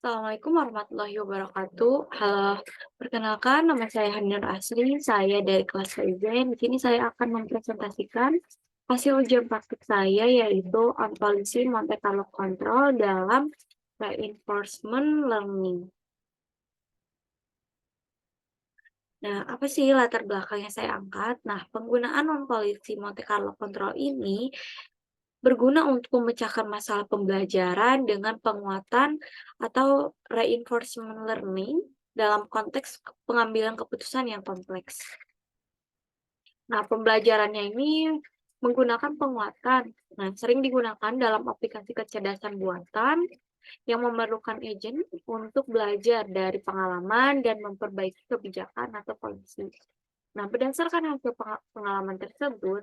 Assalamualaikum warahmatullahi wabarakatuh. Halo, perkenalkan nama saya Hanur Asri, saya dari kelas Raizen. Di sini saya akan mempresentasikan hasil ujian praktik saya yaitu on policy Monte Carlo Control dalam reinforcement learning. Nah, apa sih latar belakang yang saya angkat? Nah, penggunaan on policy Monte Carlo Control ini berguna untuk memecahkan masalah pembelajaran dengan penguatan atau reinforcement learning dalam konteks pengambilan keputusan yang kompleks. Nah, pembelajarannya ini menggunakan penguatan. Nah, sering digunakan dalam aplikasi kecerdasan buatan yang memerlukan agent untuk belajar dari pengalaman dan memperbaiki kebijakan atau polisi. Nah, berdasarkan hasil pengalaman tersebut,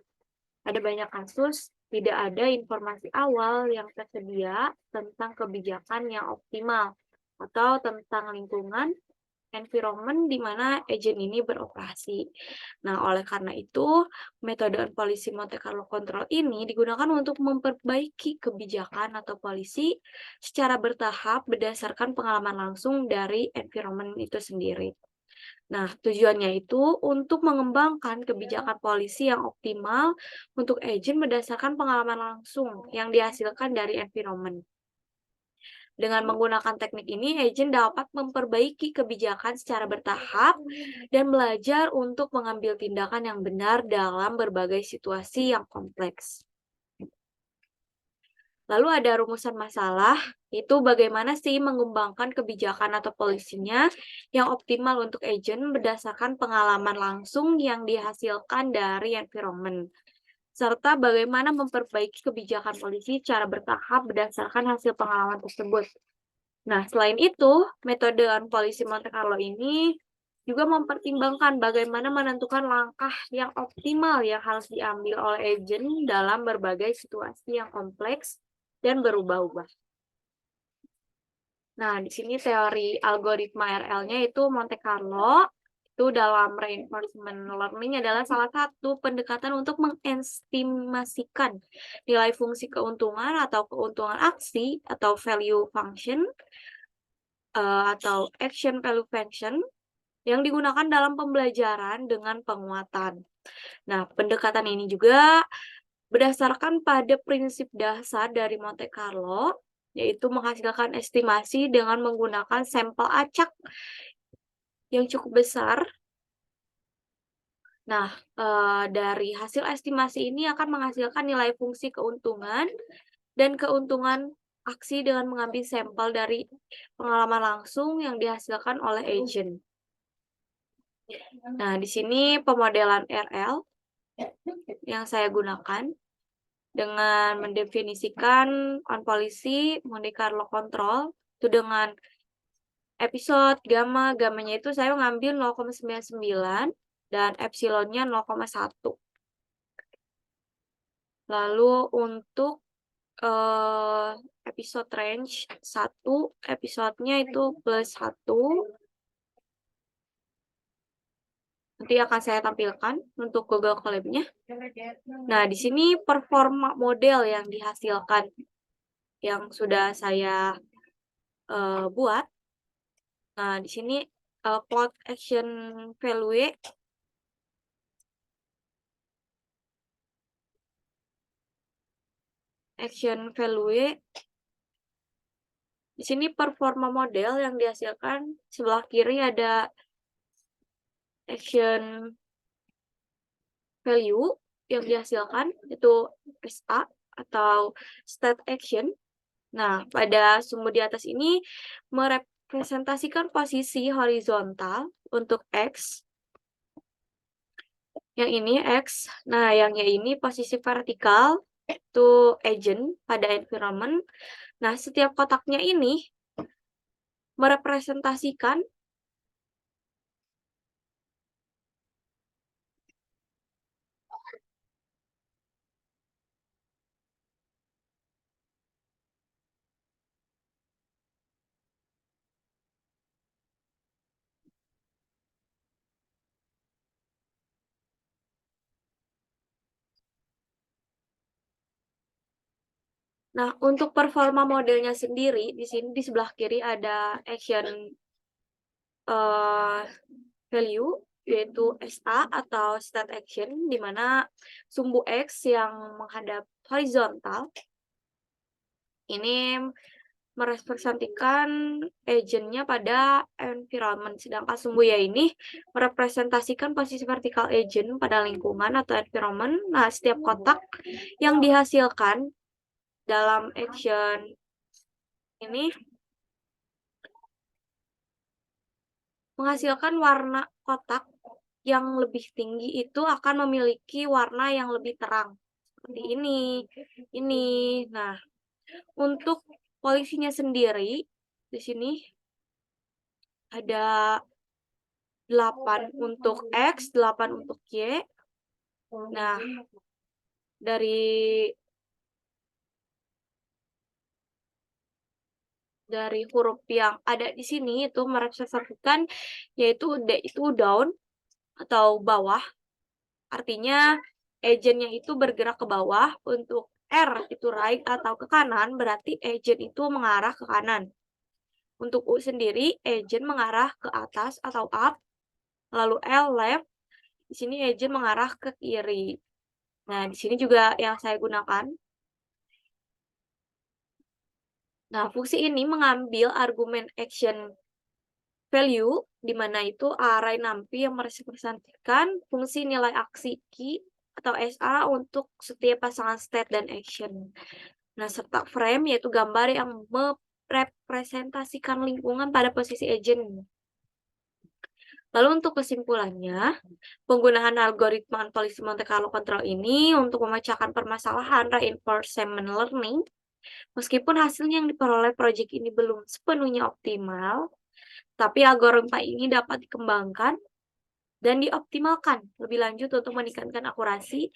ada banyak kasus tidak ada informasi awal yang tersedia tentang kebijakan yang optimal atau tentang lingkungan environment di mana agen ini beroperasi. Nah, oleh karena itu, metode polisi Monte Carlo Control ini digunakan untuk memperbaiki kebijakan atau polisi secara bertahap berdasarkan pengalaman langsung dari environment itu sendiri. Nah, tujuannya itu untuk mengembangkan kebijakan polisi yang optimal untuk agen berdasarkan pengalaman langsung yang dihasilkan dari environment. Dengan menggunakan teknik ini, agen dapat memperbaiki kebijakan secara bertahap dan belajar untuk mengambil tindakan yang benar dalam berbagai situasi yang kompleks. Lalu ada rumusan masalah, itu bagaimana sih mengembangkan kebijakan atau polisinya yang optimal untuk agen berdasarkan pengalaman langsung yang dihasilkan dari environment, serta bagaimana memperbaiki kebijakan polisi secara bertahap berdasarkan hasil pengalaman tersebut. Nah, selain itu, metode polisi Monte Carlo ini juga mempertimbangkan bagaimana menentukan langkah yang optimal yang harus diambil oleh agen dalam berbagai situasi yang kompleks dan berubah-ubah. Nah, di sini teori algoritma RL-nya itu Monte Carlo, itu dalam reinforcement learning adalah salah satu pendekatan untuk mengestimasikan nilai fungsi keuntungan atau keuntungan aksi atau value function atau action value function yang digunakan dalam pembelajaran dengan penguatan. Nah, pendekatan ini juga berdasarkan pada prinsip dasar dari Monte Carlo, yaitu menghasilkan estimasi dengan menggunakan sampel acak yang cukup besar. Nah, dari hasil estimasi ini akan menghasilkan nilai fungsi keuntungan dan keuntungan aksi dengan mengambil sampel dari pengalaman langsung yang dihasilkan oleh agent. Nah, di sini pemodelan RL yang saya gunakan dengan mendefinisikan on policy Monte Carlo Control itu dengan episode gamma, gammanya itu saya ngambil 0,99 dan epsilonnya 0,1. Lalu untuk episode range 1, episodenya itu +1. Nanti akan saya tampilkan untuk Google Colab-nya. Nah, di sini performa model yang dihasilkan yang sudah saya buat. Nah, di sini plot action value. Di sini performa model yang dihasilkan sebelah kiri ada action value yang dihasilkan itu SA atau state action. Nah, pada sumbu di atas ini merepresentasikan posisi horizontal untuk X. Yang ini X. Nah, yang ini posisi vertikal itu agent pada environment. Nah, setiap kotaknya ini merepresentasikan Nah, untuk performa modelnya sendiri, di sini di sebelah kiri ada action, eee, value, yaitu SA atau state action, di mana sumbu X yang menghadap horizontal ini merepresentasikan agent-nya pada environment, sedangkan sumbu Y ini merepresentasikan posisi vertikal agent pada lingkungan atau environment. Nah, setiap kotak yang dihasilkan dalam action ini menghasilkan warna kotak yang lebih tinggi itu akan memiliki warna yang lebih terang, seperti ini. Nah, untuk polisinya sendiri, di sini ada 8 untuk X, 8 untuk Y. Nah, dari huruf yang ada di sini itu merepresentasikan yaitu D itu down atau bawah, artinya agent-nya itu bergerak ke bawah, untuk R itu right atau ke kanan, berarti agent itu mengarah ke kanan. Untuk U sendiri, agent mengarah ke atas atau up, lalu L left, di sini agent mengarah ke kiri. Nah, di sini juga yang saya gunakan. Nah, fungsi ini mengambil argumen action value, di mana itu array NumPy yang merepresentasikan fungsi nilai aksi Q atau SA untuk setiap pasangan state dan action. Nah, serta frame yaitu gambar yang merepresentasikan lingkungan pada posisi agent. Lalu untuk kesimpulannya, penggunaan algoritma polisi Monte Carlo Control ini untuk memecahkan permasalahan reinforcement learning, meskipun hasilnya yang diperoleh proyek ini belum sepenuhnya optimal, tapi algoritma ini dapat dikembangkan dan dioptimalkan lebih lanjut untuk meningkatkan akurasi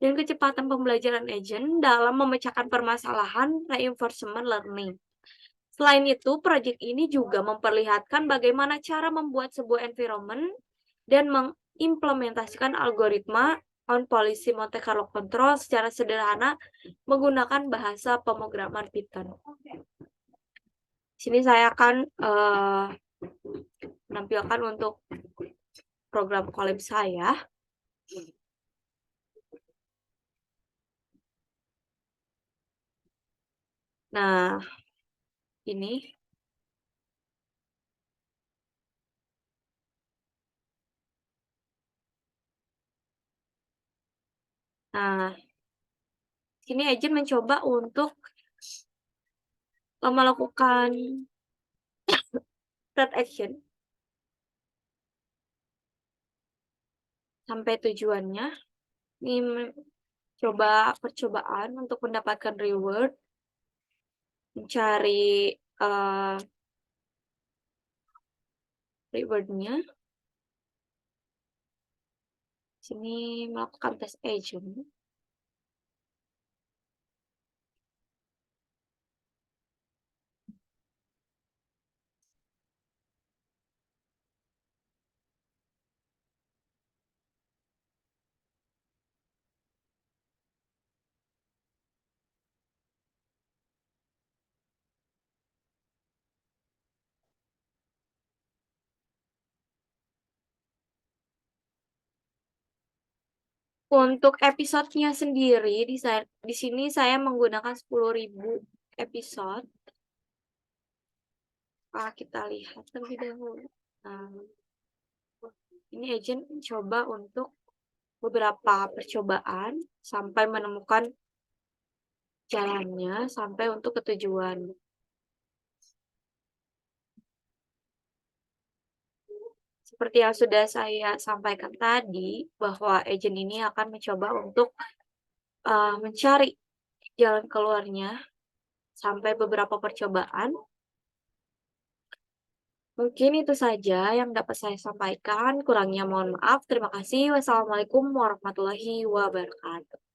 dan kecepatan pembelajaran agent dalam memecahkan permasalahan reinforcement learning. Selain itu, proyek ini juga memperlihatkan bagaimana cara membuat sebuah environment dan mengimplementasikan algoritma on policy Monte Carlo Control secara sederhana menggunakan bahasa pemrograman Python. Sini saya akan menampilkan untuk program Colab saya. Nah, ini. Nah, sini agent mencoba untuk melakukan state action sampai tujuannya. Ini coba percobaan untuk mendapatkan reward, mencari reward-nya. Sini melakukan tes agent. Untuk episodenya sendiri di sini saya menggunakan 10.000 episode. Kita lihat terlebih dahulu. Nah, ini agent coba untuk beberapa percobaan sampai menemukan jalannya sampai untuk ke tujuan. Seperti yang sudah saya sampaikan tadi, bahwa agent ini akan mencoba untuk mencari jalan keluarnya sampai beberapa percobaan. Mungkin itu saja yang dapat saya sampaikan, kurangnya mohon maaf. Terima kasih. Wassalamualaikum warahmatullahi wabarakatuh.